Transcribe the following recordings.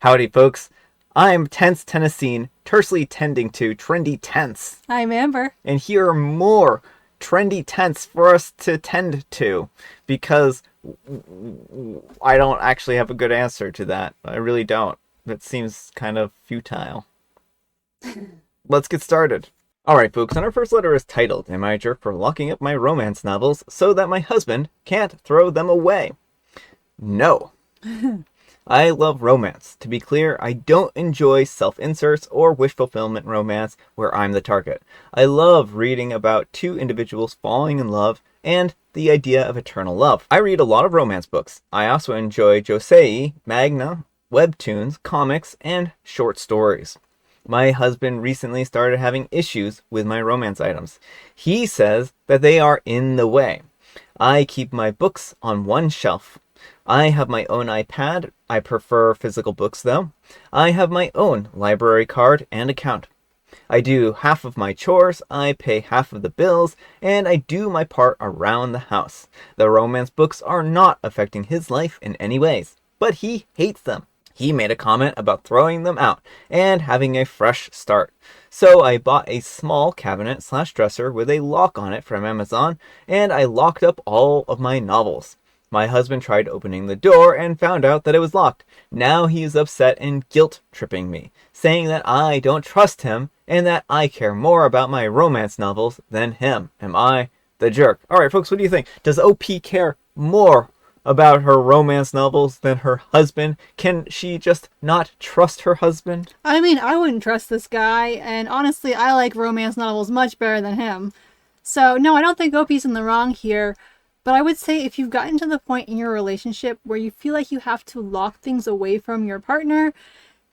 Howdy, folks. I'm Tense Tennessean, tersely tending to trendy tense. I'm Amber. And here are more trendy tense for us to tend to, because I don't actually have a good answer to that. I really don't. That seems kind of futile. Let's get started. Alright, folks, and our first letter is titled, Am I a Jerk for Locking Up My Romance Novels So That My Husband Can't Throw Them Away? No. I love romance. To be clear, I don't enjoy self-inserts or wish fulfillment romance where I'm the target. I love reading about two individuals falling in love and the idea of eternal love. I read a lot of romance books. I also enjoy josei, manga, webtoons, comics, and short stories. My husband recently started having issues with my romance items. He says that they are in the way. I keep my books on one shelf. I have my own iPad. I prefer physical books though. I have my own library card and account. I do half of my chores, I pay half of the bills, and I do my part around the house. The romance books are not affecting his life in any ways, but he hates them. He made a comment about throwing them out and having a fresh start. So I bought a small cabinet/dresser with a lock on it from Amazon, and I locked up all of my novels. My husband tried opening the door and found out that it was locked. Now he is upset and guilt-tripping me, saying that I don't trust him and that I care more about my romance novels than him. Am I the jerk? Alright, folks, what do you think? Does OP care more about her romance novels than her husband? Can she just not trust her husband? I mean, I wouldn't trust this guy, and honestly, I like romance novels much better than him. So, no, I don't think OP's in the wrong here. But I would say if you've gotten to the point in your relationship where you feel like you have to lock things away from your partner,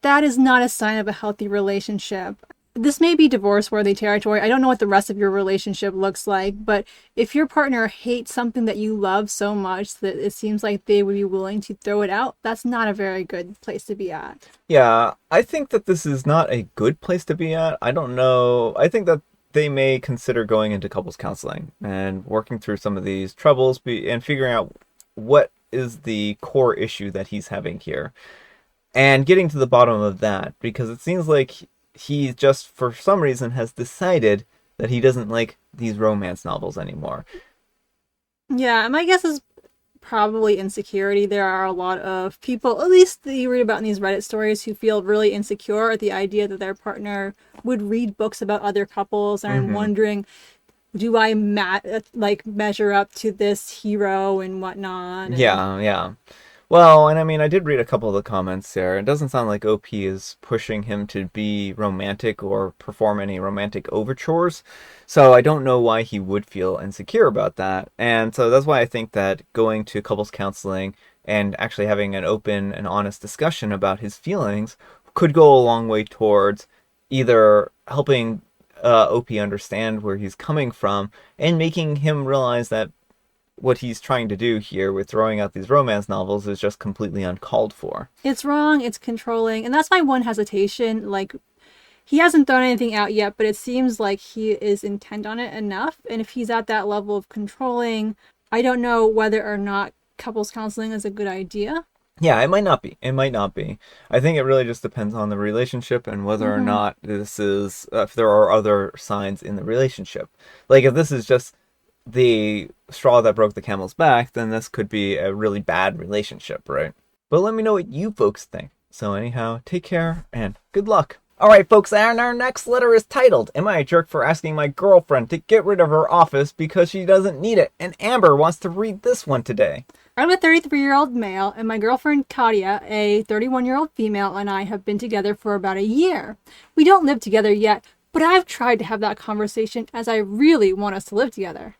that is not a sign of a healthy relationship. This may be divorce-worthy territory. I don't know what the rest of your relationship looks like, but if your partner hates something that you love so much that it seems like they would be willing to throw it out, that's not a very good place to be at. Yeah, I think that this is not a good place to be at. I don't know. I think that they may consider going into couples counseling and working through some of these troubles and figuring out what is the core issue that he's having here and getting to the bottom of that, because it seems like he just for some reason has decided that he doesn't like these romance novels anymore. Yeah, my guess is probably insecurity. There are a lot of people, at least that you read about in these Reddit stories, who feel really insecure at the idea that their partner would read books about other couples and Mm-hmm. wondering, do I measure up to this hero and whatnot? And Yeah. Well, and I mean, I did read a couple of the comments there. It doesn't sound like OP is pushing him to be romantic or perform any romantic overtures. So I don't know why he would feel insecure about that. And so that's why I think that going to couples counseling and actually having an open and honest discussion about his feelings could go a long way towards either helping OP understand where he's coming from and making him realize that what he's trying to do here with throwing out these romance novels is just completely uncalled for. it's wrong, it's controlling, and that's my one hesitation. Like, he hasn't thrown anything out yet, but it seems like he is intent on it enough. And if he's at that level of controlling, I don't know whether or not couples counseling is a good idea. Yeah, it might not be. It might not be. I think it really just depends on the relationship and whether or Mm-hmm. not if there are other signs in the relationship. Like, if this is just the straw that broke the camel's back, then this could be a really bad relationship, right? But let me know what you folks think. So anyhow, take care and good luck. Alright, folks, and our next letter is titled, Am I a Jerk for Asking My Girlfriend to Get Rid of Her Office Because She Doesn't Need It? And Amber wants to read this one today. I'm a 33-year-old male, and my girlfriend Katia, a 31-year-old female, and I have been together for about a year. We don't live together yet, but I've tried to have that conversation as I really want us to live together.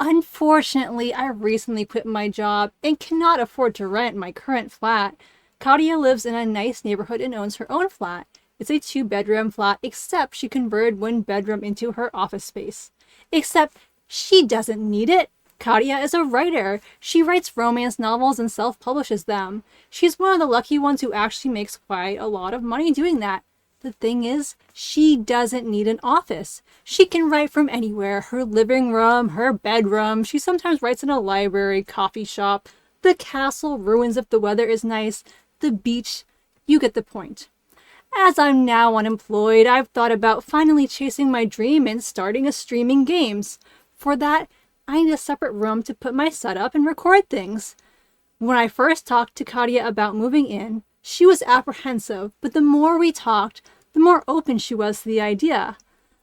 Unfortunately, I recently quit my job and cannot afford to rent my current flat. Katia lives in a nice neighborhood and owns her own flat. It's a 2-bedroom flat, except she converted one bedroom into her office space. Except she doesn't need it. Katia is a writer. She writes romance novels and self-publishes them. She's one of the lucky ones who actually makes quite a lot of money doing that. The thing is, she doesn't need an office. She can write from anywhere, her living room, her bedroom. She sometimes writes in a library, coffee shop, the castle ruins if the weather is nice, the beach, You get the point. As I'm now unemployed, I've thought about finally chasing my dream and starting a streaming games. For that, I need a separate room to put my setup and record things. When I first talked to Katia about moving in, she was apprehensive, but the more we talked, the more open she was to the idea.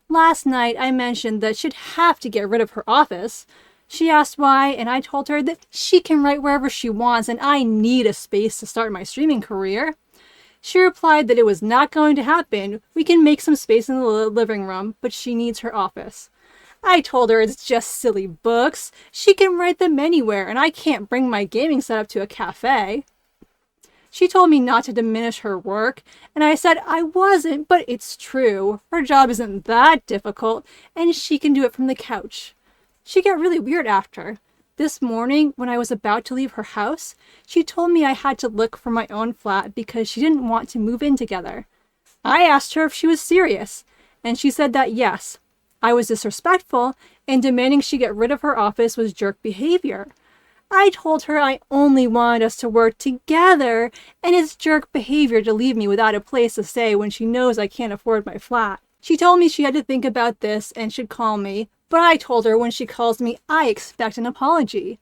Last night, I mentioned that she'd have to get rid of her office. She asked why, and I told her that she can write wherever she wants and I need a space to start my streaming career. She replied that it was not going to happen. We can make some space in the living room, but she needs her office. I told her it's just silly books. She can write them anywhere, and I can't bring my gaming setup to a cafe. She told me not to diminish her work, and I said I wasn't, but it's true. Her job isn't that difficult, and she can do it from the couch. She got really weird after. This morning, when I was about to leave her house, she told me I had to look for my own flat because she didn't want to move in together. I asked her if she was serious, and she said that yes. I was disrespectful, and demanding she get rid of her office was jerk behavior. I told her I only wanted us to work together, and it's jerk behavior to leave me without a place to stay when she knows I can't afford my flat. She told me she had to think about this and should call me, but I told her when she calls me, I expect an apology.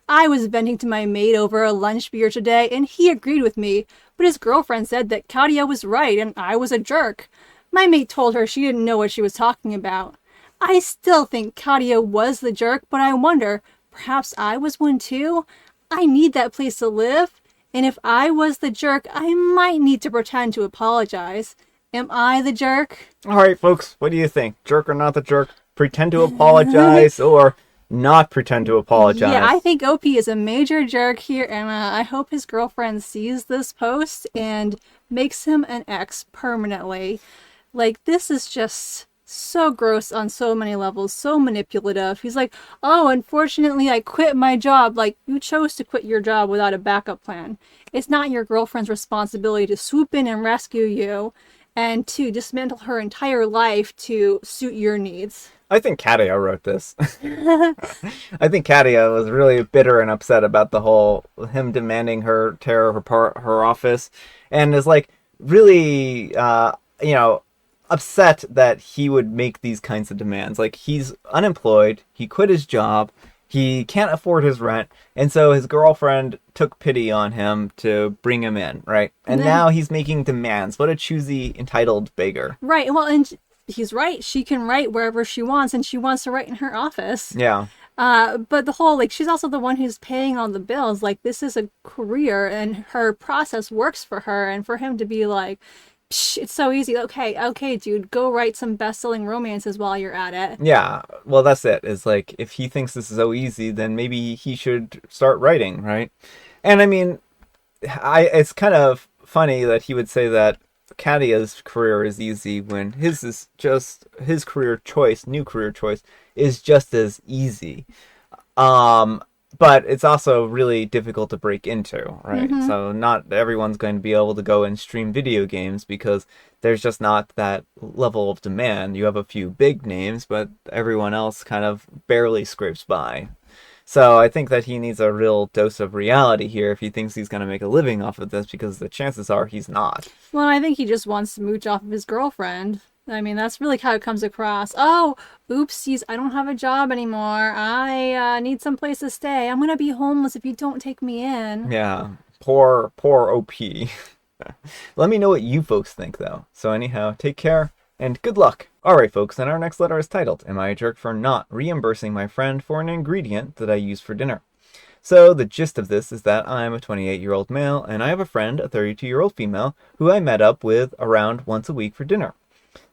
I was venting to my mate over a lunch beer today, and he agreed with me, but his girlfriend said that Katia was right and I was a jerk. My mate told her she didn't know what she was talking about. I still think Katia was the jerk, but I wonder, perhaps I was one too? I need that place to live, and if I was the jerk, I might need to pretend to apologize. Am I the jerk? All right, folks, what do you think? Jerk or not the jerk? Pretend to apologize or not pretend to apologize? Yeah, I think OP is a major jerk here, and I hope his girlfriend sees this post and makes him an ex permanently. Like, this is just so gross on so many levels, so manipulative. He's like, oh, unfortunately, I quit my job. Like, you chose to quit your job without a backup plan. It's not your girlfriend's responsibility to swoop in and rescue you and to dismantle her entire life to suit your needs. I think Katia wrote this. I think Katia was really bitter and upset about the whole him demanding her tear her office, and is like really upset that he would make these kinds of demands. Like, he's unemployed, he quit his job, he can't afford his rent, and so his girlfriend took pity on him to bring him in, right? And now he's making demands. What a choosy, entitled beggar. Right. Well, and he's right. She can write wherever she wants, and she wants to write in her office. Yeah. But the whole, like, she's also the one who's paying all the bills. Like, this is a career, and her process works for her, and for him to be like, it's so easy. Okay, dude, go write some best-selling romances while you're at it. Yeah, well, that's it. It's like, if he thinks this is so easy, then maybe he should start writing, right? And I mean, it's kind of funny that he would say that Katia's career is easy when his career choice, new career choice, is just as easy. But it's also really difficult to break into, right? Mm-hmm. So not everyone's going to be able to go and stream video games because there's just not that level of demand. You have a few big names, but everyone else kind of barely scrapes by. So I think that he needs a real dose of reality here if he thinks he's going to make a living off of this, because the chances are he's not. Well, I think he just wants to mooch off of his girlfriend. I mean, that's really how it comes across. Oh, oopsies, I don't have a job anymore. I need some place to stay. I'm going to be homeless if you don't take me in. Yeah, poor OP. Let me know what you folks think, though. So anyhow, take care, and good luck. Alright, folks, and our next letter is titled, Am I a Jerk for Not Reimbursing My Friend for an Ingredient That I Used for Dinner? So the gist of this is that I'm a 28-year-old male, and I have a friend, a 32-year-old female, who I met up with around once a week for dinner.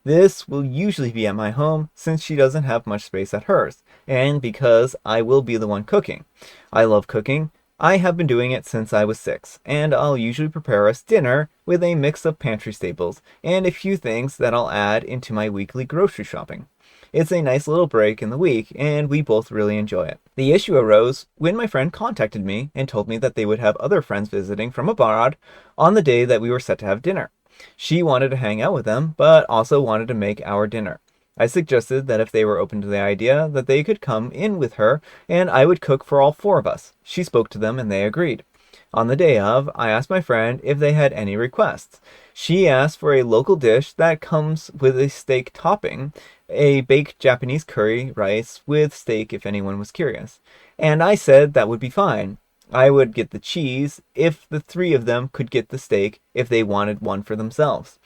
This will usually be at my home, since she doesn't have much space at hers, and because I will be the one cooking. I love cooking. I have been doing it since I was 6, and I'll usually prepare us dinner with a mix of pantry staples and a few things that I'll add into my weekly grocery shopping. It's a nice little break in the week, and we both really enjoy it. The issue arose when my friend contacted me and told me that they would have other friends visiting from abroad on the day that we were set to have dinner. She wanted to hang out with them, but also wanted to make our dinner. I suggested that if they were open to the idea, that they could come in with her, and I would cook for all 4 of us. She spoke to them, and they agreed. On the day of, I asked my friend if they had any requests. She asked for a local dish that comes with a steak topping, a baked Japanese curry rice with steak if anyone was curious. And I said that would be fine. I would get the cheese if the three of them could get the steak if they wanted one for themselves.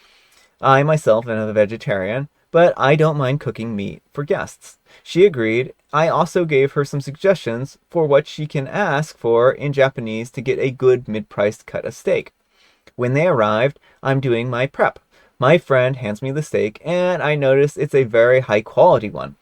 I myself am a vegetarian, but I don't mind cooking meat for guests. She agreed. I also gave her some suggestions for what she can ask for in Japanese to get a good mid-priced cut of steak. When they arrived, I'm doing my prep. My friend hands me the steak, and I notice it's a very high quality one,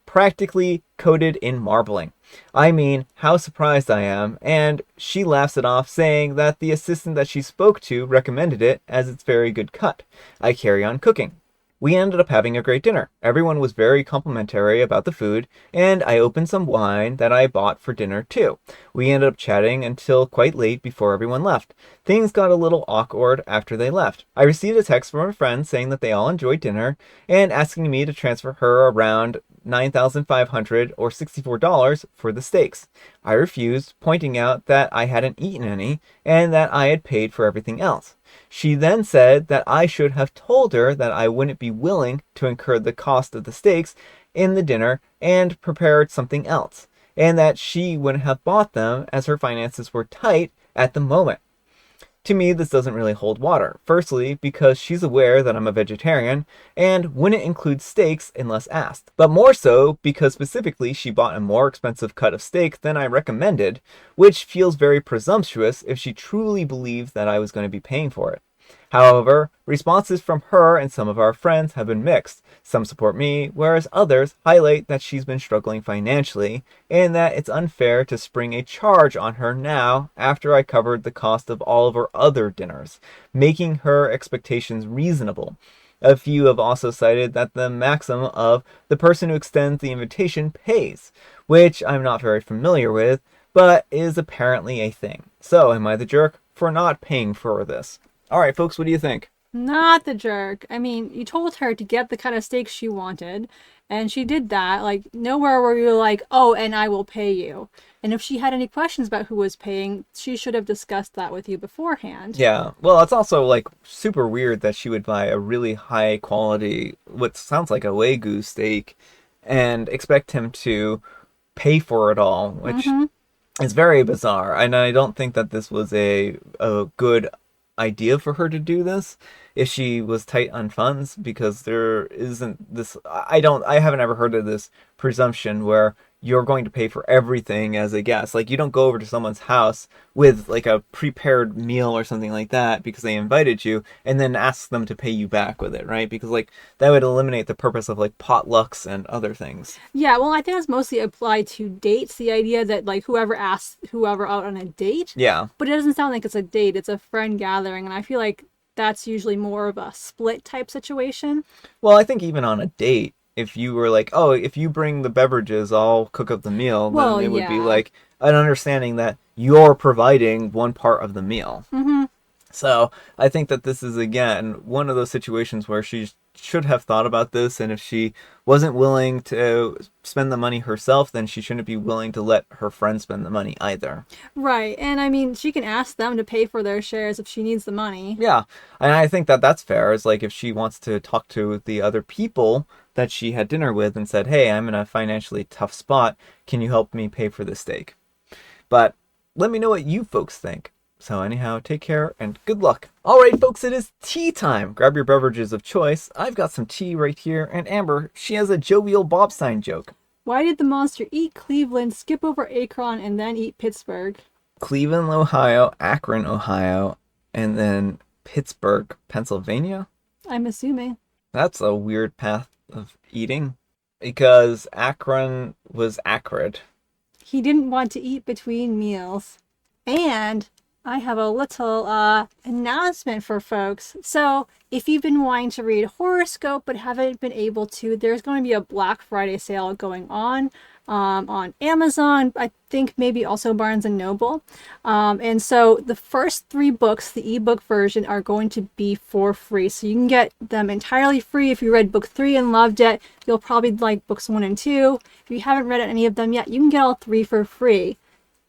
practically coated in marbling. I mean, how surprised I am, and she laughs it off, saying that the assistant that she spoke to recommended it as it's very good cut. I carry on cooking. We ended up having a great dinner. Everyone was very complimentary about the food, and I opened some wine that I bought for dinner too. We ended up chatting until quite late before everyone left. Things got a little awkward after they left. I received a text from a friend saying that they all enjoyed dinner and asking me to transfer her around $9,500 or $64 for the steaks. I refused, pointing out that I hadn't eaten any and that I had paid for everything else. She then said that I should have told her that I wouldn't be willing to incur the cost of the steaks in the dinner and prepared something else, and that she wouldn't have bought them as her finances were tight at the moment. To me, this doesn't really hold water. Firstly, because she's aware that I'm a vegetarian and wouldn't include steaks unless asked. But more so because specifically she bought a more expensive cut of steak than I recommended, which feels very presumptuous if she truly believed that I was going to be paying for it. However, responses from her and some of our friends have been mixed. Some support me, whereas others highlight that she's been struggling financially and that it's unfair to spring a charge on her now after I covered the cost of all of her other dinners, making her expectations reasonable. A few have also cited that the maxim of the person who extends the invitation pays, which I'm not very familiar with, but is apparently a thing. So, am I the jerk for not paying for this? Alright, folks, what do you think? Not the jerk. I mean, you told her to get the kind of steak she wanted, and she did that. Like, nowhere where you were like, oh, and I will pay you. And if she had any questions about who was paying, she should have discussed that with you beforehand. Yeah, well, it's also like super weird that she would buy a really high quality, what sounds like a Wagyu steak, and expect him to pay for it all, which is very bizarre. And I don't think that this was a good idea for her to do this if she was tight on funds, because there isn't this, I haven't ever heard of this presumption where you're going to pay for everything as a guest. Like, you don't go over to someone's house with like a prepared meal or something like that because they invited you and then ask them to pay you back with it, right? Because like that would eliminate the purpose of like potlucks and other things. Yeah, well, I think that's mostly applied to dates. The idea that like whoever asks whoever out on a date. Yeah. But it doesn't sound like it's a date, it's a friend gathering. And I feel like that's usually more of a split type situation. Well, I think even on a date, if you were like, oh, if you bring the beverages, I'll cook up the meal, Well, then it would be yeah. like an understanding that you're providing one part of the meal. Mm-hmm. So I think that this is, again, one of those situations where she should have thought about this, and if she wasn't willing to spend the money herself, then she shouldn't be willing to let her friend spend the money either. Right. And I mean, she can ask them to pay for their shares if she needs the money. Yeah, and I think that that's fair. It's like if she wants to talk to the other people that she had dinner with and said, hey, I'm in a financially tough spot, can you help me pay for the steak? But let me know what you folks think. So anyhow, take care and good luck. Alright folks, it is tea time. Grab your beverages of choice. I've got some tea right here, and Amber, she has a jovial Bob sign joke. Why did the monster eat Cleveland, skip over Akron, and then eat Pittsburgh? Cleveland, Ohio, Akron, Ohio, and then Pittsburgh, Pennsylvania? I'm assuming. That's a weird path of eating, because Akron was acrid. He didn't want to eat between meals. And I have a little announcement for folks. So if you've been wanting to read horoscope but haven't been able to, there's going to be a Black Friday sale going on Amazon, I think maybe also Barnes and Noble. And so the first 3 books, the ebook version, are going to be for free. So you can get them entirely free. If you read book 3 and loved it, you'll probably like books 1 and 2. If you haven't read any of them yet, you can get all 3 for free.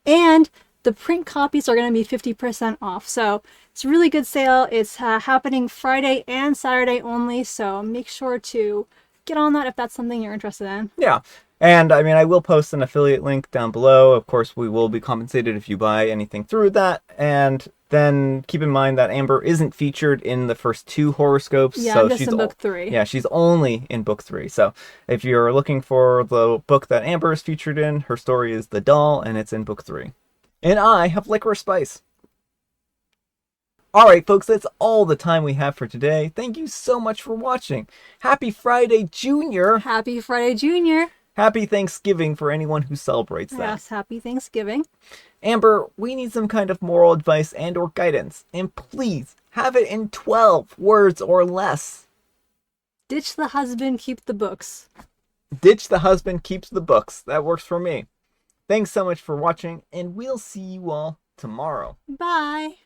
And The print copies are going to be 50% off. So it's a really good sale. It's happening Friday and Saturday only. So make sure to get on that if that's something you're interested in. Yeah. And I mean, I will post an affiliate link down below. Of course, we will be compensated if you buy anything through that. And then keep in mind that Amber isn't featured in the first 2 horoscopes. Yeah, so I'm just she's in book 3. Yeah, she's only in book 3. So if you're looking for the book that Amber is featured in, her story is The Doll, and it's in book 3. And I have Licorice Spice. Alright folks, that's all the time we have for today. Thank you so much for watching. Happy Friday, Junior! Happy Friday, Junior! Happy Thanksgiving for anyone who celebrates that. Yes, happy Thanksgiving. Amber, we need some kind of moral advice and or guidance. And please, have it in 12 words or less. Ditch the husband, keep the books. Ditch the husband, keeps the books. That works for me. Thanks so much for watching, and we'll see you all tomorrow. Bye!